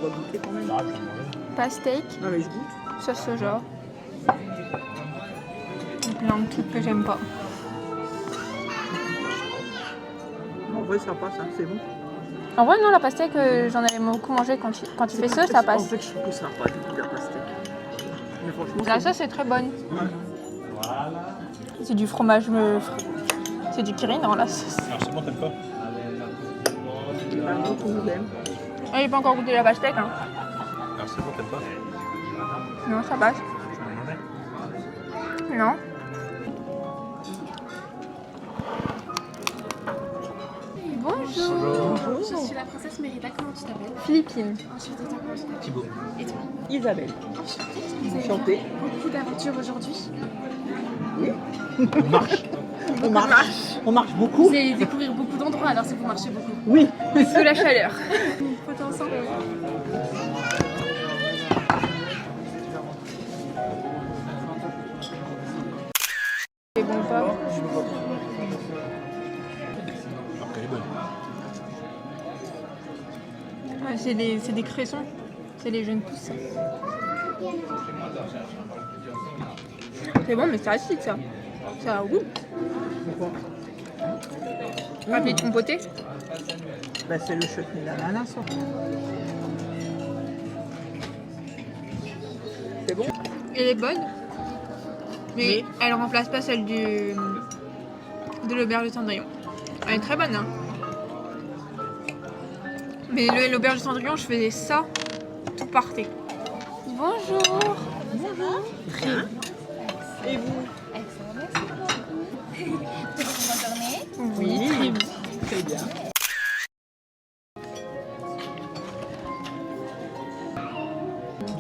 dois goûter quand même. Pastèque, Non mais je goûte. sauce soja. Et plein de trucs que j'aime pas. En vrai ça passe, hein, c'est bon. En vrai, non, la pastèque, j'en avais beaucoup mangé quand il fait ça, ça En passe. fait je trouve que ça n'a pas du tout la pastèque. Mais franchement La c'est sauce est très bonne. bon. C'est du fromage. C'est du kiri, non, la sauce. Alors c'est bon, t'aimes pas? Bah, moi, tout le monde aime. Ah, j'ai pas encore goûté la pastèque. Hein. Alors c'est bon, t'aimes pas? Non, ça passe. Non. Bonjour. Je suis la princesse Mérida, comment tu t'appelles? Philippines. Enchantée, comment tu t'appelles? Thibaut. Et toi? Isabelle. Vous avez Enchantée. beaucoup d'aventures aujourd'hui. Oui. On marche. On marche. On marche beaucoup. Vous allez découvrir beaucoup d'endroits alors si vous marchez beaucoup. Oui. Sous la chaleur. Photo ensemble. C'est bon pas. Après, elle est bonne. Ouais, c'est des cressons. C'est les jeunes pousses. C'est bon, mais c'est acide ça. Ça a goût. Appelé compoté. Bah, c'est le chutney d'ananas. ça. C'est bon. Elle est bonne. Mais elle remplace pas celle de l'auberge de Cendrillon. Elle est très bonne, hein. Mais l'auberge de Cendrillon, je faisais ça, tout partait. Bonjour. Bonjour. Bien. Et vous? Oui, très bien. Très bien.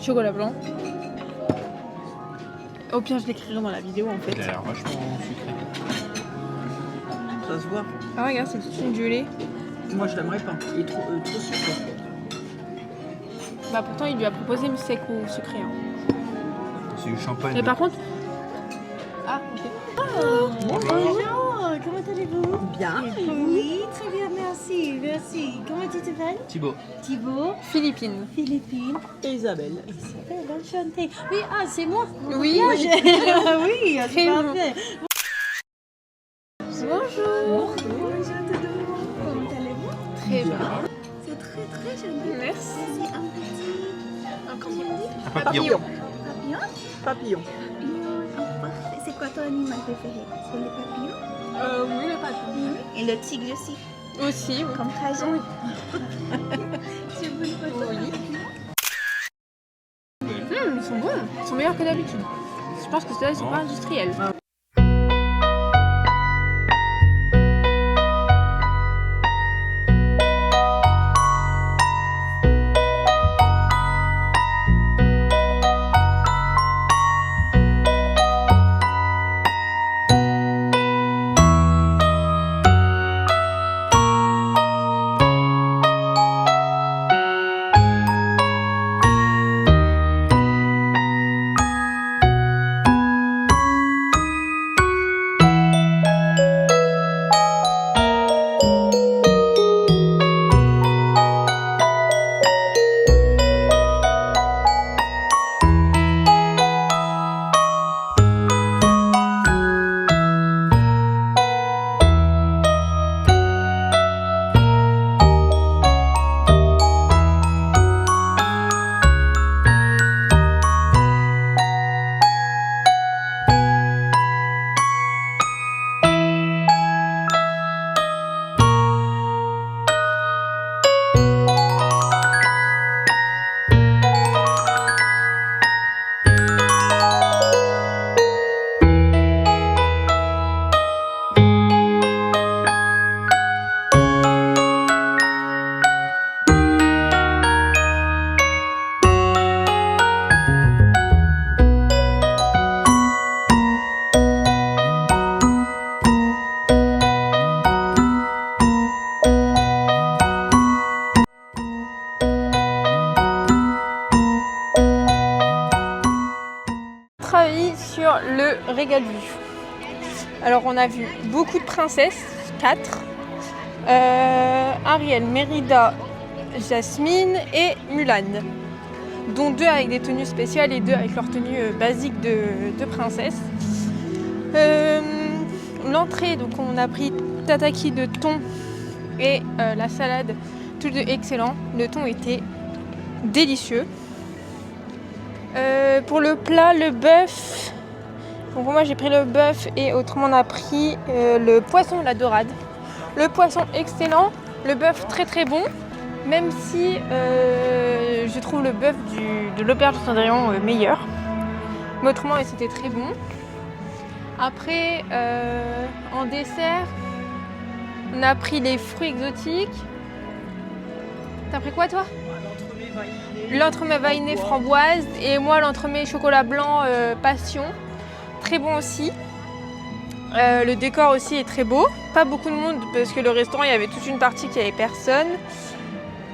Chocolat blanc. Au pire, je l'écrirai dans la vidéo en fait. Il a l'air vachement sucré. Ça se voit. Ah, regarde, c'est toute une gelée. Moi je l'aimerais pas. Il est trop sucré. Bah, pourtant, il lui a proposé le sec ou sucré. Hein. C'est du champagne. Mais par contre. Ah, ok. Bonjour, comment allez-vous? Bien. Oui, très bien, merci, merci. Comment tu t'appelles? Thibaut. Thibaut, Philippines. Philippine, Et Isabelle. Isabelle, enchantée. Oui, ah, c'est moi. Oui. Oui, oui, Très c'est bon. parfait. Bonjour. Bonjour tout le monde, comment allez-vous? Très bien. C'est très très joli. Merci. C'est un petit... Comment on dit? Un papillon. Papillon? Papillon. Oh, parfait. C'est quoi ton animal préféré? C'est le papillon? Oui, le papillon. Et le tigre aussi, Aussi, oui. comme Trajan. Oui. C'est une bonne photo. Oui. Ils sont bons. Ils sont meilleurs que d'habitude. Je pense que ceux-là, ils sont pas industriels. Sur le Régal Vue. Alors on a vu beaucoup de princesses, 4. Ariel, Mérida, Jasmine et Mulan. Dont 2 avec des tenues spéciales et 2 avec leur tenue basique de princesse. L'entrée, donc on a pris tataki de thon et la salade, tous deux excellents. Le thon était délicieux. Pour le plat, le bœuf, donc moi j'ai pris le bœuf et autrement on a pris le poisson, la dorade. Le poisson excellent, le bœuf très très bon, même si je trouve le bœuf de l'auberge de Cendrillon meilleur. Mais autrement c'était très bon. Après, en dessert, on a pris les fruits exotiques. T'as pris quoi toi? L'entremet vainé framboise et moi l'entremet chocolat blanc passion. Très bon aussi. Le décor aussi est très beau. Pas beaucoup de monde parce que le restaurant, il y avait toute une partie qui avait personne.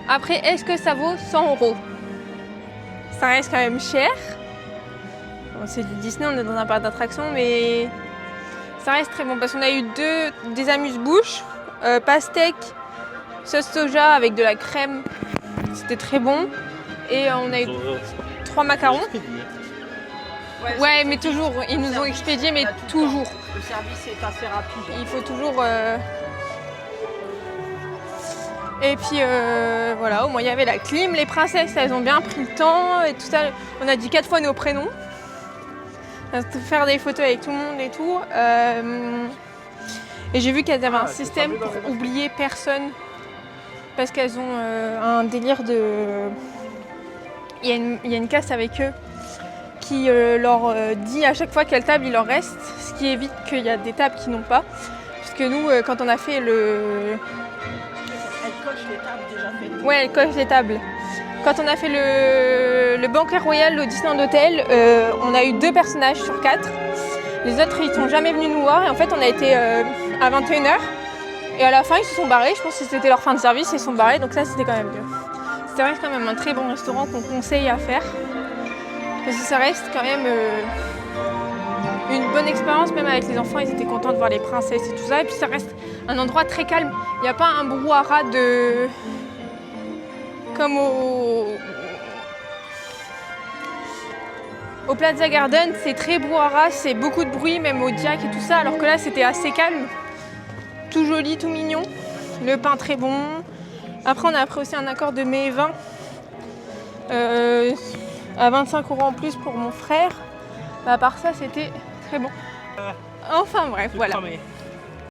Après, est-ce que ça vaut 100 €? Ça reste quand même cher. Bon, c'est du Disney, on est dans un parc d'attractions, mais ça reste très bon parce qu'on a eu des amuse-bouches, pastèque, sauce soja avec de la crème, c'était très bon. Et on a eu 3 macarons. Ouais, mais toujours, ils nous ont expédié, mais toujours. Le service est assez rapide. Il faut toujours... Et puis voilà, au moins il y avait la clim. Les princesses, elles ont bien pris le temps et tout ça. On a dit 4 fois nos prénoms. Faire des photos avec tout le monde et tout. Et j'ai vu qu'elles avaient un système pour oublier personne. Parce qu'elles ont un délire de... Il y a une caste avec eux qui leur dit à chaque fois quelle table il leur reste, ce qui évite qu'il y a des tables qui n'ont pas. Parce que nous, quand on a fait le... Elle coche les tables déjà faites. Ouais, elle coche les tables. Quand on a fait le banquet royal au Disneyland Hotel, on a eu 2 personnages sur 4. Les autres, ils sont jamais venus nous voir. Et en fait, on a été à 21 h. Et à la fin, ils se sont barrés. Je pense que c'était leur fin de service. Ils se sont barrés. Donc ça, c'était quand même mieux. Ça reste quand même un très bon restaurant qu'on conseille à faire. Parce que ça reste quand même une bonne expérience. Même avec les enfants, ils étaient contents de voir les princesses et tout ça. Et puis ça reste un endroit très calme. Il n'y a pas un brouhaha de... Comme au Plaza Garden, c'est très brouhaha, c'est beaucoup de bruit, même au Diac et tout ça, alors que là c'était assez calme, tout joli, tout mignon, le pain très bon. Après on a pris aussi un accord de mets et vin à 25 € en plus pour mon frère. À part ça c'était très bon. Enfin bref, voilà.